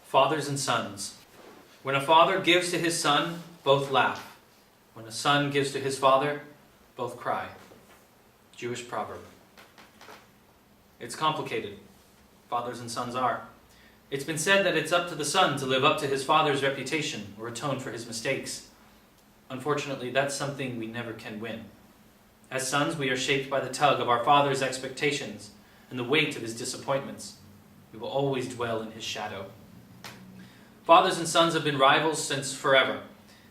Fathers and sons. When a father gives to his son, both laugh. When a son gives to his father, both cry. Jewish proverb. It's complicated. Fathers and sons are. It's been said that it's up to the son to live up to his father's reputation or atone for his mistakes. Unfortunately, that's something we never can win. As sons, we are shaped by the tug of our father's expectations and the weight of his disappointments. We will always dwell in his shadow. Fathers and sons have been rivals since forever.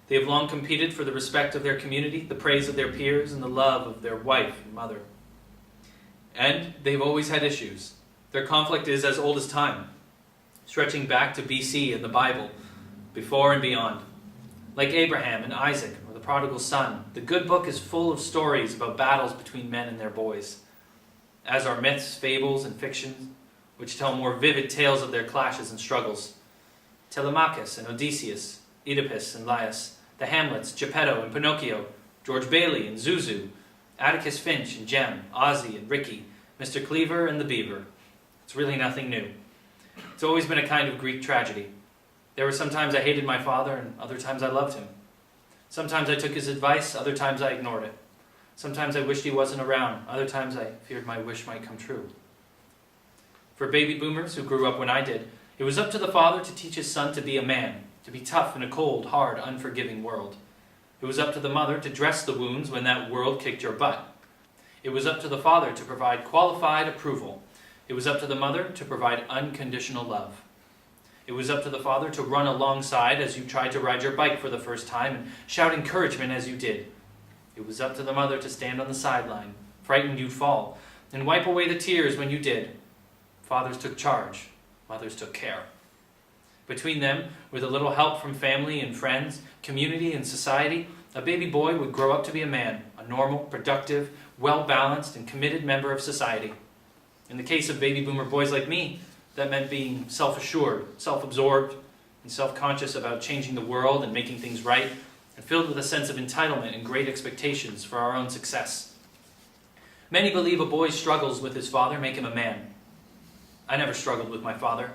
They have long competed for the respect of their community, the praise of their peers, and the love of their wife and mother. And they've always had issues. Their conflict is as old as time, stretching back to BC and the Bible, before and beyond. Like Abraham and Isaac, or the prodigal son, the good book is full of stories about battles between men and their boys, as are myths, fables, and fictions, which tell more vivid tales of their clashes and struggles. Telemachus and Odysseus, Oedipus and Laius, the Hamlets, Geppetto and Pinocchio, George Bailey and Zuzu, Atticus Finch and Jem, Ozzie and Ricky, Mr. Cleaver and the Beaver. It's really nothing new. It's always been a kind of Greek tragedy. There were some times I hated my father, and other times I loved him. Sometimes I took his advice, other times I ignored it. Sometimes I wished he wasn't around, other times I feared my wish might come true. For baby boomers who grew up when I did, it was up to the father to teach his son to be a man, to be tough in a cold, hard, unforgiving world. It was up to the mother to dress the wounds when that world kicked your butt. It was up to the father to provide qualified approval. It was up to the mother to provide unconditional love. It was up to the father to run alongside as you tried to ride your bike for the first time and shout encouragement as you did. It was up to the mother to stand on the sideline, frightened you'd fall, and wipe away the tears when you did. Fathers took charge. Mothers took care. Between them, with a little help from family and friends, community and society, a baby boy would grow up to be a man, a normal, productive, well-balanced, and committed member of society. In the case of baby boomer boys like me, that meant being self-assured, self-absorbed, and self-conscious about changing the world and making things right, and filled with a sense of entitlement and great expectations for our own success. Many believe a boy's struggles with his father make him a man. I never struggled with my father.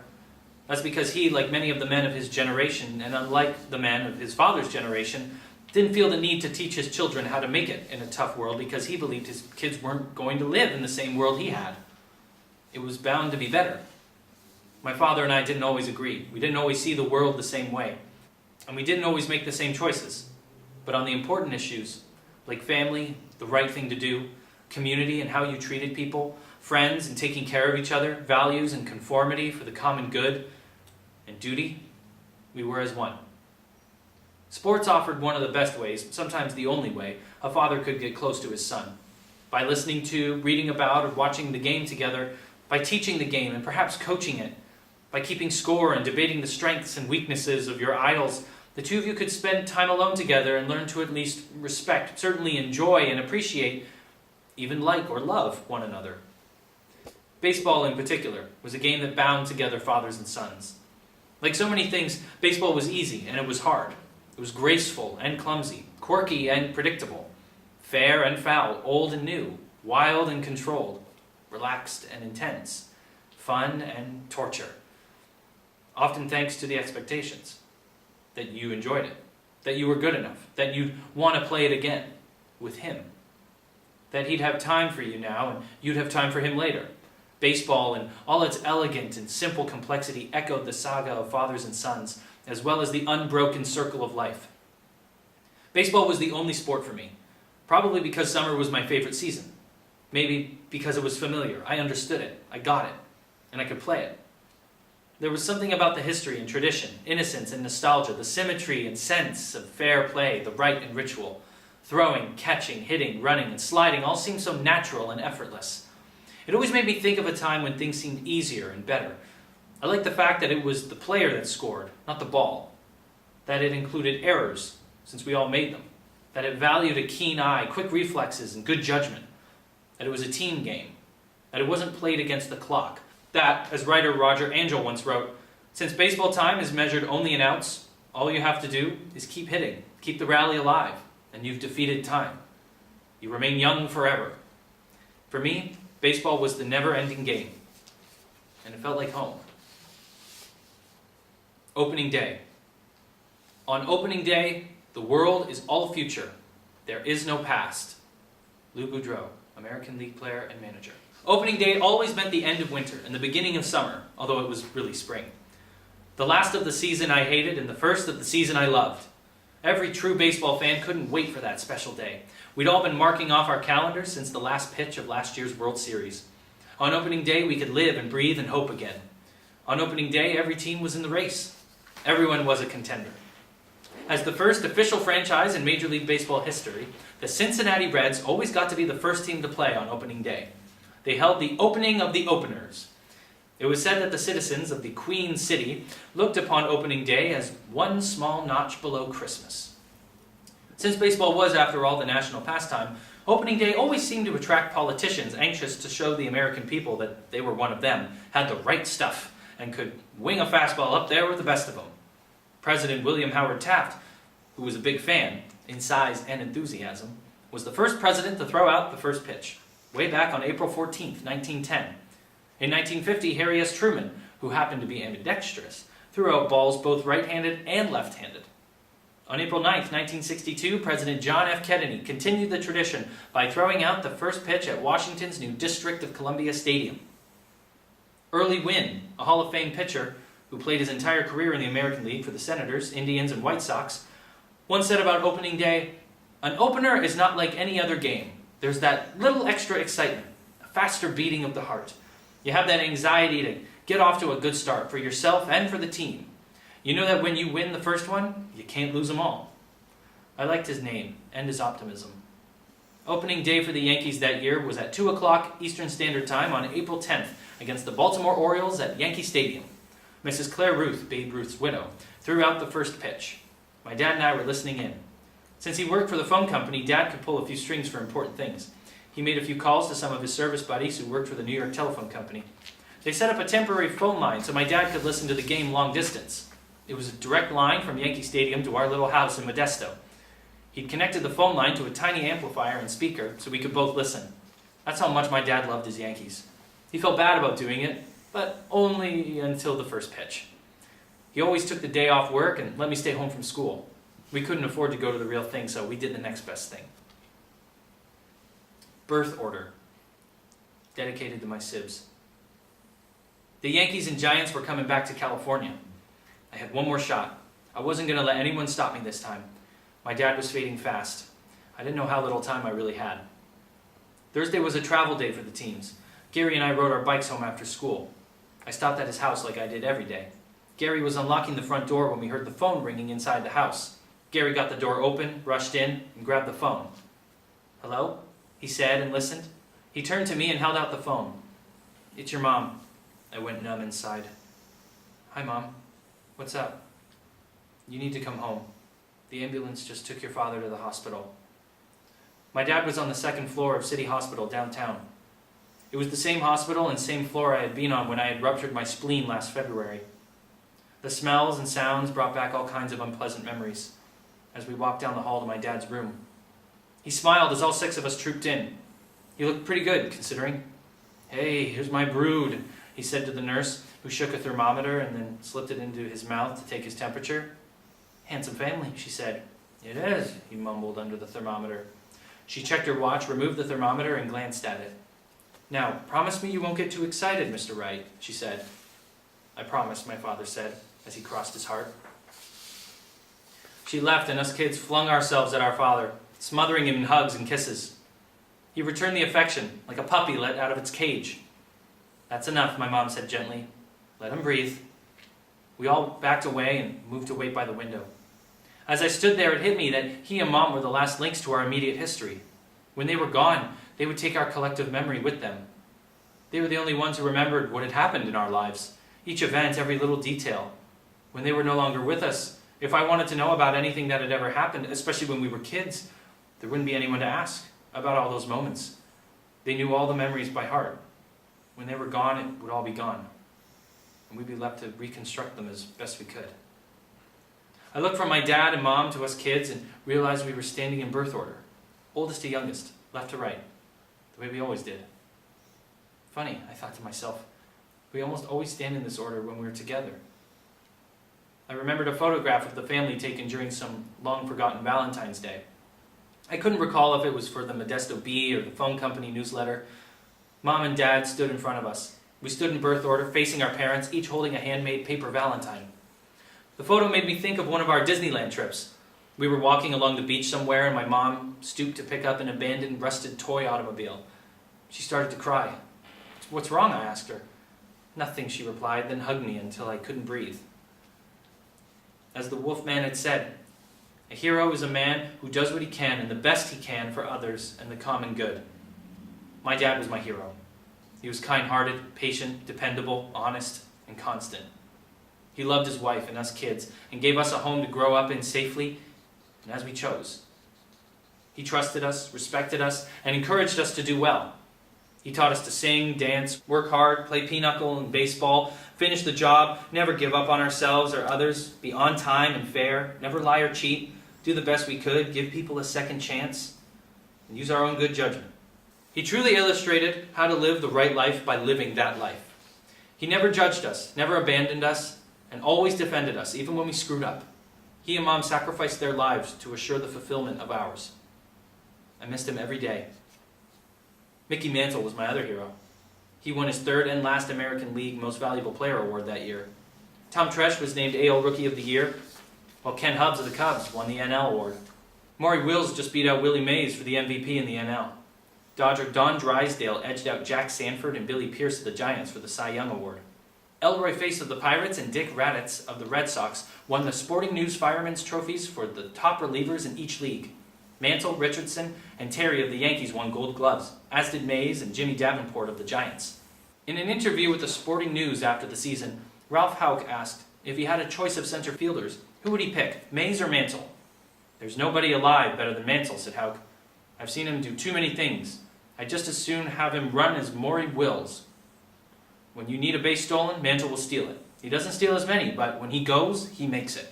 That's because he, like many of the men of his generation, and unlike the men of his father's generation, didn't feel the need to teach his children how to make it in a tough world because he believed his kids weren't going to live in the same world he had. It was bound to be better. My father and I didn't always agree. We didn't always see the world the same way. And we didn't always make the same choices. But on the important issues, like family, the right thing to do, community and how you treated people, friends and taking care of each other, values and conformity for the common good, and duty, we were as one. Sports offered one of the best ways, sometimes the only way, a father could get close to his son. By listening to, reading about, or watching the game together, by teaching the game and perhaps coaching it, by keeping score and debating the strengths and weaknesses of your idols, the two of you could spend time alone together and learn to at least respect, certainly enjoy and appreciate, even like or love one another. Baseball in particular was a game that bound together fathers and sons. Like so many things, baseball was easy and it was hard. It was graceful and clumsy, quirky and predictable, fair and foul, old and new, wild and controlled, relaxed and intense, fun and torture. Often thanks to the expectations that you enjoyed it, that you were good enough, that you'd want to play it again with him, that he'd have time for you now and you'd have time for him later. Baseball, in all its elegant and simple complexity, echoed the saga of fathers and sons, as well as the unbroken circle of life. Baseball was the only sport for me, probably because summer was my favorite season. Maybe because it was familiar. I understood it, I got it, and I could play it. There was something about the history and tradition, innocence and nostalgia, the symmetry and sense of fair play, the rite and ritual. Throwing, catching, hitting, running, and sliding all seemed so natural and effortless. It always made me think of a time when things seemed easier and better. I liked the fact that it was the player that scored, not the ball. That it included errors, since we all made them. That it valued a keen eye, quick reflexes, and good judgment. That it was a team game. That it wasn't played against the clock. That, as writer Roger Angell once wrote, since baseball time is measured only in outs, all you have to do is keep hitting, keep the rally alive, and you've defeated time. You remain young forever. For me, baseball was the never-ending game, and it felt like home. Opening day. On opening day, the world is all future. There is no past. Lou Boudreau, American League player and manager. Opening day always meant the end of winter and the beginning of summer, although it was really spring. The last of the season I hated and the first of the season I loved. Every true baseball fan couldn't wait for that special day. We'd all been marking off our calendars since the last pitch of last year's World Series. On opening day, we could live and breathe and hope again. On opening day, every team was in the race. Everyone was a contender. As the first official franchise in Major League Baseball history, the Cincinnati Reds always got to be the first team to play on opening day. They held the opening of the openers. It was said that the citizens of the Queen City looked upon opening day as one small notch below Christmas. Since baseball was, after all, the national pastime, opening day always seemed to attract politicians anxious to show the American people that they were one of them, had the right stuff, and could wing a fastball up there with the best of them. President William Howard Taft, who was a big fan in size and enthusiasm, was the first president to throw out the first pitch, way back on April 14th, 1910. In 1950, Harry S. Truman, who happened to be ambidextrous, threw out balls both right-handed and left-handed. On April 9th, 1962, President John F. Kennedy continued the tradition by throwing out the first pitch at Washington's new District of Columbia Stadium. Early Wynn, a Hall of Fame pitcher who played his entire career in the American League for the Senators, Indians, and White Sox, once said about opening day, "An opener is not like any other game. There's that little extra excitement, a faster beating of the heart. You have that anxiety to get off to a good start for yourself and for the team. You know that when you win the first one, you can't lose them all." I liked his name and his optimism. Opening day for the Yankees that year was at 2 o'clock Eastern Standard Time on April 10th against the Baltimore Orioles at Yankee Stadium. Mrs. Claire Ruth, Babe Ruth's widow, threw out the first pitch. My dad and I were listening in. Since he worked for the phone company, Dad could pull a few strings for important things. He made a few calls to some of his service buddies who worked for the New York Telephone Company. They set up a temporary phone line so my dad could listen to the game long distance. It was a direct line from Yankee Stadium to our little house in Modesto. He'd connected the phone line to a tiny amplifier and speaker so we could both listen. That's how much my dad loved his Yankees. He felt bad about doing it, but only until the first pitch. He always took the day off work and let me stay home from school. We couldn't afford to go to the real thing, so we did the next best thing. Birth order. Dedicated to my sibs. The Yankees and Giants were coming back to California. I had one more shot. I wasn't going to let anyone stop me this time. My dad was fading fast. I didn't know how little time I really had. Thursday was a travel day for the teams. Gary and I rode our bikes home after school. I stopped at his house like I did every day. Gary was unlocking the front door when we heard the phone ringing inside the house. Gary got the door open, rushed in, and grabbed the phone. "Hello?" he said and listened. He turned to me and held out the phone. "It's your mom." I went numb inside. "Hi, Mom. What's up?" "You need to come home. The ambulance just took your father to the hospital." My dad was on the second floor of City Hospital downtown. It was the same hospital and same floor I had been on when I had ruptured my spleen last February. The smells and sounds brought back all kinds of unpleasant memories as we walked down the hall to my dad's room. He smiled as all 6 of us trooped in. He looked pretty good, considering. "Hey, here's my brood," he said to the nurse, who shook a thermometer and then slipped it into his mouth to take his temperature. "Handsome family," she said. "It is," he mumbled under the thermometer. She checked her watch, removed the thermometer, and glanced at it. "Now, promise me you won't get too excited, Mr. Wright," she said. "I promise," my father said, as he crossed his heart. She left, and us kids flung ourselves at our father, smothering him in hugs and kisses. He returned the affection, like a puppy let out of its cage. "That's enough," my mom said gently. "Let him breathe." We all backed away and moved to wait by the window. As I stood there, it hit me that he and Mom were the last links to our immediate history. When they were gone, they would take our collective memory with them. They were the only ones who remembered what had happened in our lives, each event, every little detail. When they were no longer with us, if I wanted to know about anything that had ever happened, especially when we were kids, there wouldn't be anyone to ask about all those moments. They knew all the memories by heart. When they were gone, it would all be gone, and we'd be left to reconstruct them as best we could. I looked from my dad and Mom to us kids and realized we were standing in birth order, oldest to youngest, left to right, the way we always did. Funny, I thought to myself, we almost always stand in this order when we're together. I remembered a photograph of the family taken during some long-forgotten Valentine's Day. I couldn't recall if it was for the Modesto Bee or the phone company newsletter. Mom and Dad stood in front of us. We stood in birth order, facing our parents, each holding a handmade paper valentine. The photo made me think of one of our Disneyland trips. We were walking along the beach somewhere, and my mom stooped to pick up an abandoned, rusted toy automobile. She started to cry. "What's wrong?" I asked her. "Nothing," she replied, then hugged me until I couldn't breathe. As the Wolfman had said, a hero is a man who does what he can and the best he can for others and the common good. My dad was my hero. He was kind-hearted, patient, dependable, honest, and constant. He loved his wife and us kids and gave us a home to grow up in safely and as we chose. He trusted us, respected us, and encouraged us to do well. He taught us to sing, dance, work hard, play pinochle and baseball, finish the job, never give up on ourselves or others, be on time and fair, never lie or cheat, do the best we could, give people a second chance, and use our own good judgment. He truly illustrated how to live the right life by living that life. He never judged us, never abandoned us, and always defended us, even when we screwed up. He and Mom sacrificed their lives to assure the fulfillment of ours. I missed him every day. Mickey Mantle was my other hero. He won his third and last American League Most Valuable Player award that year. Tom Tresh was named AL Rookie of the Year, while Ken Hubbs of the Cubs won the NL award. Maury Wills just beat out Willie Mays for the MVP in the NL. Dodger Don Drysdale edged out Jack Sanford and Billy Pierce of the Giants for the Cy Young Award. Elroy Face of the Pirates and Dick Raditz of the Red Sox won the Sporting News Fireman's Trophies for the top relievers in each league. Mantle, Richardson, and Terry of the Yankees won Gold Gloves, as did Mays and Jimmy Davenport of the Giants. In an interview with the Sporting News after the season, Ralph Houck asked if he had a choice of center fielders, who would he pick, Mays or Mantle? "There's nobody alive better than Mantle," said Houck. "I've seen him do too many things. I'd just as soon have him run as Maury Wills. When you need a base stolen, Mantle will steal it. He doesn't steal as many, but when he goes, he makes it."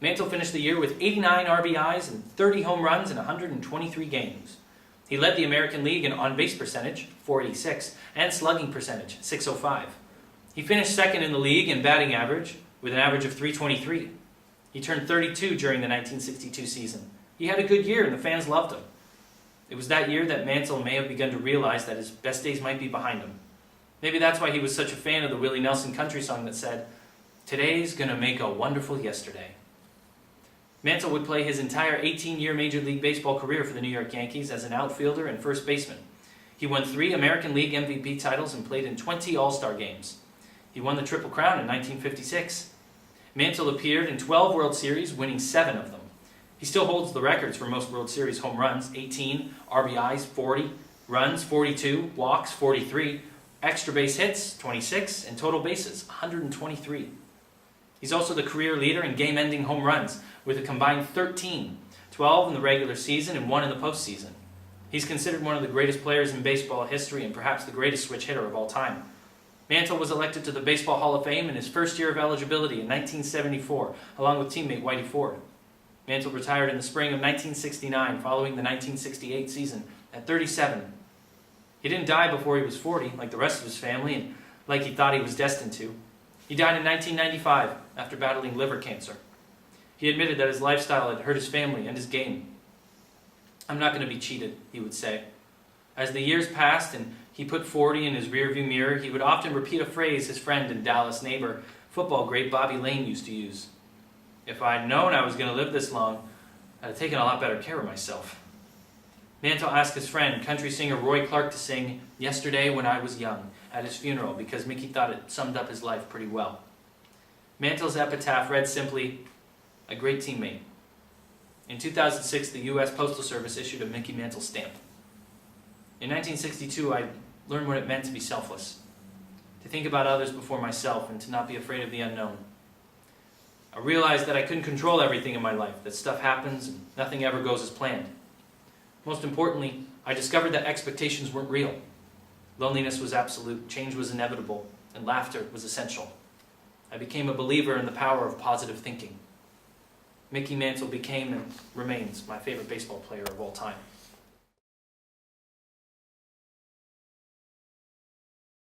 Mantle finished the year with 89 RBIs and 30 home runs in 123 games. He led the American League in on-base percentage, .486, and slugging percentage, .605. He finished second in the league in batting average, with an average of .323. He turned 32 during the 1962 season. He had a good year and the fans loved him. It was that year that Mantle may have begun to realize that his best days might be behind him. Maybe that's why he was such a fan of the Willie Nelson country song that said, "Today's gonna make a wonderful yesterday." Mantle would play his entire 18-year Major League Baseball career for the New York Yankees as an outfielder and first baseman. He won 3 American League MVP titles and played in 20 All-Star games. He won the Triple Crown in 1956. Mantle appeared in 12 World Series, winning 7 of them. He still holds the records for most World Series home runs, 18, RBIs, 40, runs, 42, walks, 43, extra base hits, 26, and total bases, 123. He's also the career leader in game-ending home runs, with a combined 13, 12 in the regular season and 1 in the postseason. He's considered one of the greatest players in baseball history and perhaps the greatest switch hitter of all time. Mantle was elected to the Baseball Hall of Fame in his first year of eligibility in 1974, along with teammate Whitey Ford. Mantle retired in the spring of 1969, following the 1968 season, at 37. He didn't die before he was 40, like the rest of his family, and like he thought he was destined to. He died in 1995, after battling liver cancer. He admitted that his lifestyle had hurt his family and his game. "I'm not going to be cheated," he would say. As the years passed and he put 40 in his rearview mirror, he would often repeat a phrase his friend and Dallas neighbor, football great Bobby Lane, used to use. "If I'd known I was going to live this long, I'd have taken a lot better care of myself." Mantle asked his friend, country singer Roy Clark, to sing "Yesterday When I Was Young" at his funeral because Mickey thought it summed up his life pretty well. Mantle's epitaph read simply, "A great teammate." In 2006, the U.S. Postal Service issued a Mickey Mantle stamp. In 1962, I learned what it meant to be selfless, to think about others before myself, and to not be afraid of the unknown. I realized that I couldn't control everything in my life, that stuff happens and nothing ever goes as planned. Most importantly, I discovered that expectations weren't real. Loneliness was absolute, change was inevitable, and laughter was essential. I became a believer in the power of positive thinking. Mickey Mantle became and remains my favorite baseball player of all time.